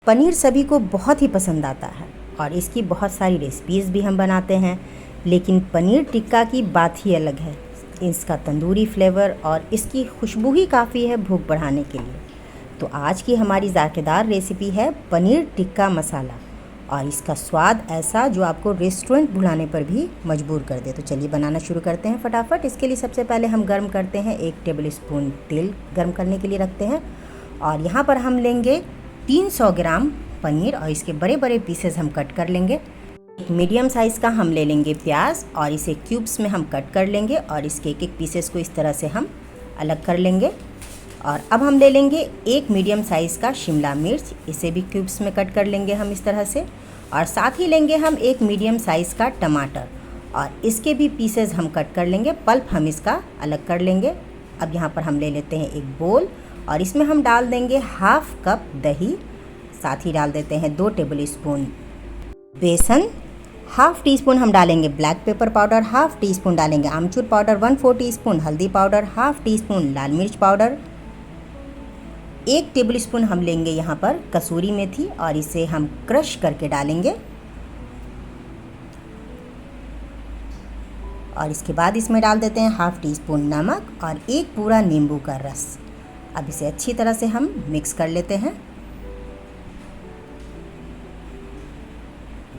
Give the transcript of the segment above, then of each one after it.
पनीर सभी को बहुत ही पसंद आता है और इसकी बहुत सारी रेसिपीज़ भी हम बनाते हैं, लेकिन पनीर टिक्का की बात ही अलग है। इसका तंदूरी फ्लेवर और इसकी खुशबू ही काफ़ी है भूख बढ़ाने के लिए। तो आज की हमारी ज़ायकेदार रेसिपी है पनीर टिक्का मसाला और इसका स्वाद ऐसा जो आपको रेस्टोरेंट बुलाने पर भी मजबूर कर दे। तो चलिए बनाना शुरू करते हैं फटाफट। इसके लिए सबसे पहले हम गर्म करते हैं, 1 टेबल स्पून तेल गर्म करने के लिए रखते हैं और यहाँ पर हम लेंगे 300 ग्राम पनीर और इसके बड़े बड़े पीसेस हम कट कर लेंगे। एक मीडियम साइज़ का हम ले लेंगे प्याज और इसे क्यूब्स में हम कट कर लेंगे और इसके एक एक पीसेस को इस तरह से हम अलग कर लेंगे। और अब हम ले लेंगे एक मीडियम साइज़ का शिमला मिर्च, इसे भी क्यूब्स में कट कर लेंगे हम इस तरह से। और साथ ही लेंगे हम एक मीडियम साइज़ का टमाटर और इसके भी पीसेस हम कट कर लेंगे, पल्प हम इसका अलग कर लेंगे। अब यहाँ पर हम ले लेते हैं एक बोल और इसमें हम डाल देंगे हाफ कप दही, साथ ही डाल देते हैं 2 टेबल स्पून बेसन, हाफ टी स्पून हम डालेंगे black pepper powder, half tea spoon डालेंगे आमचूर पाउडर, 1/4 टीस्पून हल्दी पाउडर, हाफ टी स्पून लाल मिर्च पाउडर, 1 टेबल स्पून हम लेंगे यहाँ पर कसूरी मेथी और इसे हम क्रश करके डालेंगे। और इसके बाद इसमें डाल देते हैं हाफ टी स्पून नमक और एक पूरा नींबू का रस। अब इसे अच्छी तरह से हम मिक्स कर लेते हैं।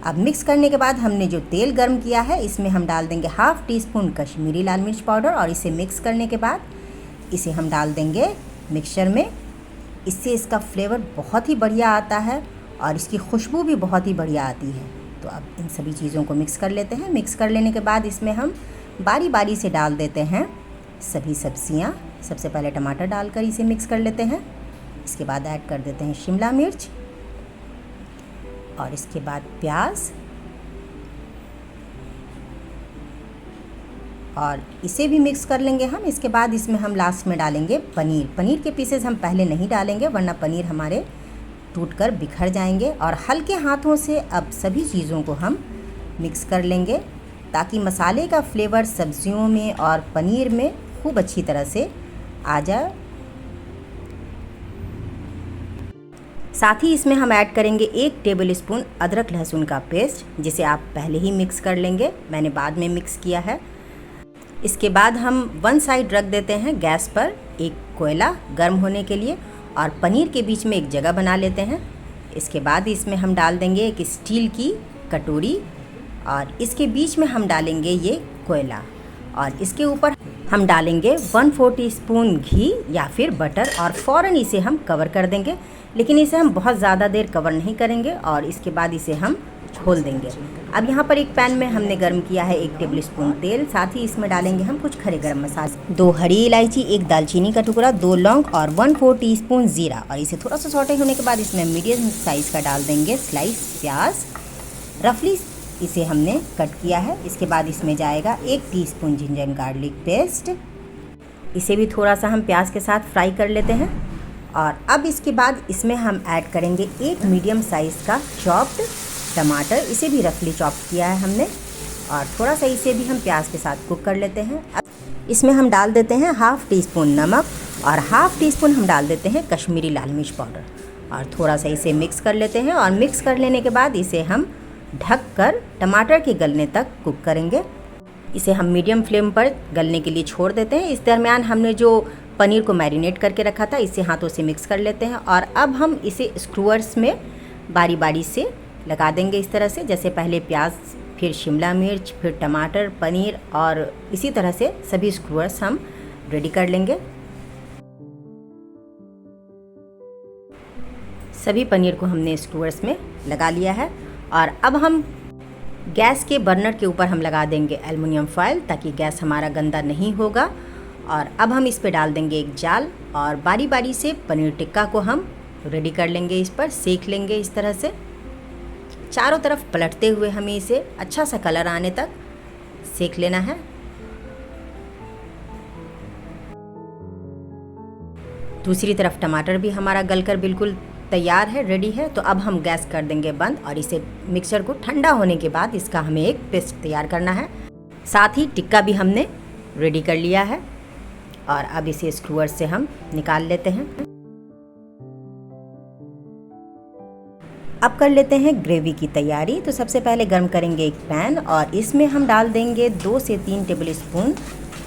अब मिक्स करने के बाद हमने जो तेल गर्म किया है इसमें हम डाल देंगे हाफ टी स्पून कश्मीरी लाल मिर्च पाउडर और इसे मिक्स करने के बाद इसे हम डाल देंगे मिक्सचर में। इससे इसका फ्लेवर बहुत ही बढ़िया आता है और इसकी खुशबू भी बहुत ही बढ़िया आती है। तो अब इन सभी चीज़ों को मिक्स कर लेते हैं। मिक्स कर लेने के बाद इसमें हम बारी बारी से डाल देते हैं सभी सब्जियां। सबसे पहले टमाटर डालकर इसे मिक्स कर लेते हैं। इसके बाद ऐड कर देते हैं शिमला मिर्च और इसके बाद प्याज और इसे भी मिक्स कर लेंगे हम। इसके बाद इसमें हम लास्ट में डालेंगे पनीर। पनीर के पीसेस हम पहले नहीं डालेंगे वरना पनीर हमारे टूटकर बिखर जाएंगे। और हल्के हाथों से अब सभी चीज़ों को हम मिक्स कर लेंगे ताकि मसाले का फ्लेवर सब्जियों में और पनीर में खूब अच्छी तरह से आ जाए। साथ ही इसमें हम ऐड करेंगे 1 टेबल स्पून अदरक लहसुन का पेस्ट, जिसे आप पहले ही मिक्स कर लेंगे, मैंने बाद में मिक्स किया है। इसके बाद हम 1 साइड रख देते हैं गैस पर एक कोयला गर्म होने के लिए और पनीर के बीच में एक जगह बना लेते हैं। इसके बाद इसमें हम डाल देंगे एक स्टील की कटोरी और इसके बीच में हम डालेंगे ये कोयला और इसके ऊपर हम डालेंगे 1/4 टीस्पून घी या फिर बटर और फ़ौरन इसे हम कवर कर देंगे। लेकिन इसे हम बहुत ज़्यादा देर कवर नहीं करेंगे और इसके बाद इसे हम खोल देंगे। अब यहाँ पर एक पैन में हमने गर्म किया है 1 टेबल स्पून तेल, साथ ही इसमें डालेंगे हम कुछ खड़े गरम मसाले, 2 हरी इलायची, 1 दालचीनी का टुकड़ा, 2 लौंग और 1/4 टीस्पून ज़ीरा। और इसे थोड़ा सा सौटे होने के बाद इसमें मीडियम साइज़ का डाल देंगे स्लाइस प्याज, रफली इसे हमने कट किया है। इसके बाद इसमें जाएगा 1 टीस्पून जिंजर गार्लिक पेस्ट, इसे भी थोड़ा सा हम प्याज के साथ फ्राई कर लेते हैं। और अब इसके बाद इसमें हम ऐड करेंगे 1 मीडियम साइज़ का चॉप्ड टमाटर, इसे भी रफली चॉप किया है हमने और थोड़ा सा इसे भी हम प्याज के साथ कुक कर लेते हैं। अब इसमें हम डाल देते हैं हाफ टी स्पून नमक और हाफ टी स्पून हम डाल देते हैं कश्मीरी लाल मिर्च पाउडर और थोड़ा सा इसे मिक्स कर लेते हैं। और मिक्स कर लेने के बाद इसे हम ढक कर टमाटर के गलने तक कुक करेंगे। इसे हम मीडियम फ्लेम पर गलने के लिए छोड़ देते हैं। इस दरमियान हमने जो पनीर को मैरिनेट करके रखा था इसे हाथों से मिक्स कर लेते हैं और अब हम इसे स्क्रूअर्स में बारी बारी से लगा देंगे इस तरह से, जैसे पहले प्याज, फिर शिमला मिर्च, फिर टमाटर, पनीर और इसी तरह से सभी स्क्रूअर्स हम रेडी कर लेंगे। सभी पनीर को हमने स्क्रूअर्स में लगा लिया है और अब हम गैस के बर्नर के ऊपर हम लगा देंगे एल्युमिनियम फॉयल ताकि गैस हमारा गंदा नहीं होगा। और अब हम इस पे डाल देंगे एक जाल और बारी बारी से पनीर टिक्का को हम रेडी कर लेंगे, इस पर सेक लेंगे इस तरह से। चारों तरफ पलटते हुए हमें इसे अच्छा सा कलर आने तक सेक लेना है। दूसरी तरफ टमाटर भी हमारा गलकर बिल्कुल तैयार है, रेडी है। तो अब हम गैस कर देंगे बंद और इसे मिक्सचर को ठंडा होने के बाद इसका हमें एक पेस्ट तैयार करना है। साथ ही टिक्का भी हमने रेडी कर लिया है और अब इसे स्क्रूअर से हम निकाल लेते हैं। अब कर लेते हैं ग्रेवी की तैयारी। तो सबसे पहले गर्म करेंगे एक पैन और इसमें हम डाल देंगे 2 से 3 टेबल स्पून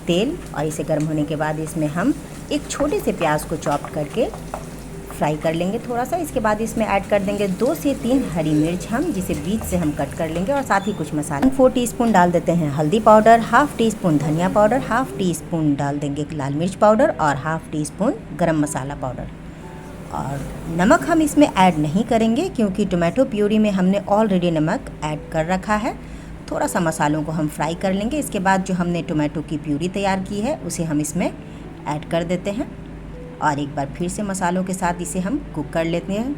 तेल और इसे गर्म होने के बाद इसमें हम एक छोटे से प्याज को चॉप करके फ्राई कर लेंगे थोड़ा सा। इसके बाद इसमें ऐड कर देंगे 2 से 3 हरी मिर्च हम जिसे बीच से हम कट कर लेंगे और साथ ही कुछ मसाले। 4 टीस्पून डाल देते हैं हल्दी पाउडर, हाफ टी स्पून धनिया पाउडर, हाफ टी स्पून डाल देंगे लाल मिर्च पाउडर और हाफ टी स्पून गरम मसाला पाउडर। और नमक हम इसमें ऐड नहीं करेंगे क्योंकि टोमेटो प्यूरी में हमने ऑलरेडी नमक ऐड कर रखा है। थोड़ा सा मसालों को हम फ्राई कर लेंगे। इसके बाद जो हमने टोमेटो की प्यूरी तैयार की है उसे हम इसमें ऐड कर देते हैं और एक बार फिर से मसालों के साथ इसे हम कुक कर लेते हैं।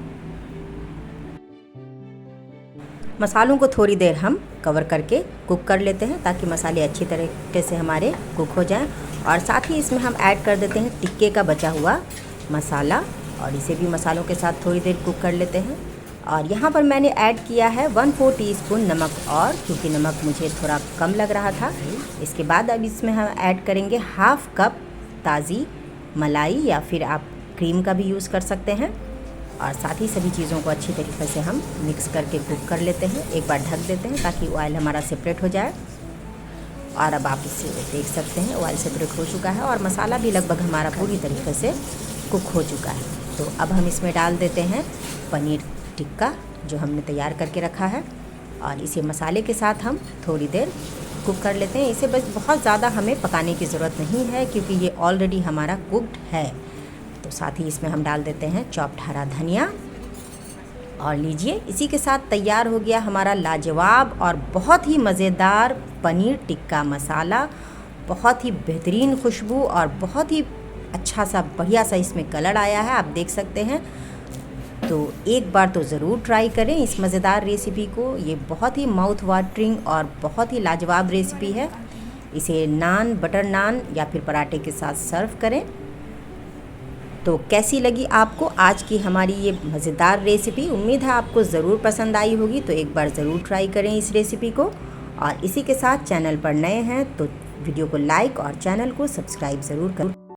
मसालों को थोड़ी देर हम कवर करके कुक कर लेते हैं ताकि मसाले अच्छी तरीके से हमारे कुक हो जाएं। और साथ ही इसमें हम ऐड कर देते हैं टिक्के का बचा हुआ मसाला और इसे भी मसालों के साथ थोड़ी देर कुक कर लेते हैं। और यहाँ पर मैंने ऐड किया है 1/4 टीस्पून नमक और क्योंकि नमक मुझे थोड़ा कम लग रहा था। इसके बाद अब इसमें हम ऐड करेंगे हाफ कप ताज़ी मलाई या फिर आप क्रीम का भी यूज़ कर सकते हैं। और साथ ही सभी चीज़ों को अच्छी तरीके से हम मिक्स करके कुक कर लेते हैं। एक बार ढक देते हैं ताकि ऑयल हमारा सेपरेट हो जाए। और अब आप इसे देख सकते हैं ऑयल सेपरेट हो चुका है और मसाला भी लगभग हमारा पूरी तरीके से कुक हो चुका है। तो अब हम इसमें डाल देते हैं पनीर टिक्का जो हमने तैयार करके रखा है और इसे मसाले के साथ हम थोड़ी देर कुक कर लेते हैं। इसे बस बहुत ज़्यादा हमें पकाने की ज़रूरत नहीं है क्योंकि ये ऑलरेडी हमारा कुक्ड है। तो साथ ही इसमें हम डाल देते हैं चॉप्ड हरा धनिया और लीजिए इसी के साथ तैयार हो गया हमारा लाजवाब और बहुत ही मज़ेदार पनीर टिक्का मसाला। बहुत ही बेहतरीन खुशबू और बहुत ही अच्छा सा बढ़िया सा इसमें कलर आया है, आप देख सकते हैं। तो एक बार तो ज़रूर ट्राई करें इस मज़ेदार रेसिपी को। ये बहुत ही माउथ वाटरिंग और बहुत ही लाजवाब रेसिपी है। इसे नान, बटर नान या फिर पराठे के साथ सर्व करें। तो कैसी लगी आपको आज की हमारी ये मज़ेदार रेसिपी? उम्मीद है आपको ज़रूर पसंद आई होगी। तो एक बार ज़रूर ट्राई करें इस रेसिपी को। और इसी के साथ चैनल पर नए हैं तो वीडियो को लाइक और चैनल को सब्सक्राइब ज़रूर करें।